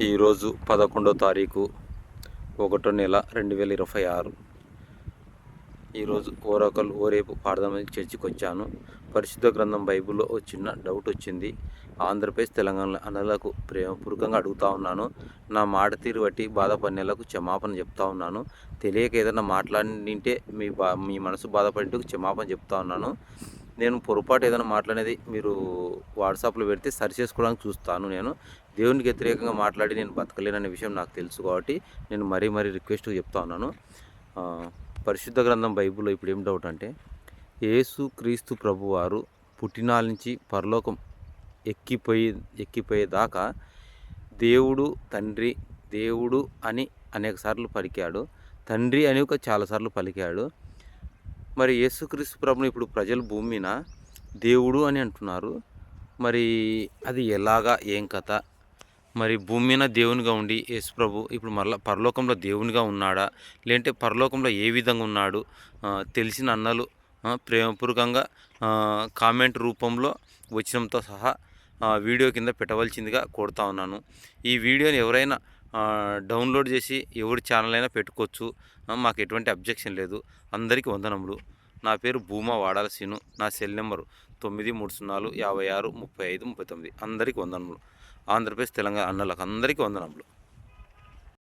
ఈరోజు 11వ తారీఖు 1వ నెల 2026. ఈరోజు ఓరేపు పాడదామని చర్చికి వచ్చాను. పరిశుద్ధ గ్రంథం బైబిల్లో ఒక చిన్న డౌట్ వచ్చింది. ఆంధ్రప్రదేశ్ తెలంగాణ అన్నలకు ప్రేమపూర్వకంగా అడుగుతూ ఉన్నాను. నా మాట తీరు బట్టి బాధపడినలకు క్షమాపణ చెప్తా ఉన్నాను. తెలియక ఏదైనా మాట్లాడింటే మీ మనసు బాధపడి క్షమాపణ చెప్తా ఉన్నాను. నేను పొరపాటు ఏదైనా మాట్లాడేది మీరు వాట్సాప్లో పెడితే సరి చేసుకోవడానికి చూస్తాను. నేను దేవునికి వ్యతిరేకంగా మాట్లాడి నేను బతకలేననే విషయం నాకు తెలుసు కాబట్టి నేను మరీ రిక్వెస్ట్గా చెప్తా ఉన్నాను. పరిశుద్ధ గ్రంథం బైబిల్లో ఇప్పుడు ఏం డౌట్ అంటే, యేసు క్రీస్తు ప్రభువారు పుట్టినాల నుంచి పరలోకం ఎక్కిపోయేదాకా దేవుడు అని అనేక సార్లు పలికాడు, తండ్రి అని చాలాసార్లు పలికాడు. మరి యేసుక్రీస్తు ప్రభుని ఇప్పుడు ప్రజలు భూమి మీద దేవుడు అని అంటున్నారు. మరి అది ఎలాగా, ఏం కథ? మరి భూమి మీద దేవునిగా ఉండి యేసు ప్రభు ఇప్పుడు మళ్ళీ పరలోకంలో దేవునిగా ఉన్నాడా, లేదంటే పరలోకంలో ఏ విధంగా ఉన్నాడు? తెలిసిన అన్నలు ప్రేమపూర్వకంగా కామెంట్ రూపంలో వచనంతో సహా వీడియో కింద పెట్టవలసిందిగా కోరుతా ఉన్నాను. ఈ వీడియోని ఎవరైనా డౌన్లోడ్ చేసి ఎవరి ఛానల్ అయినా పెట్టుకోవచ్చు. మాకు ఎటువంటి అబ్జెక్షన్ లేదు. అందరికీ వందనములు. నా పేరు భూమా వాడాల సీను. నా సెల్ నెంబరు 9304563539. అందరికీ వందనములు. ఆంధ్రప్రదేశ్ తెలంగాణ అన్నలకు అందరికీ వందనములు.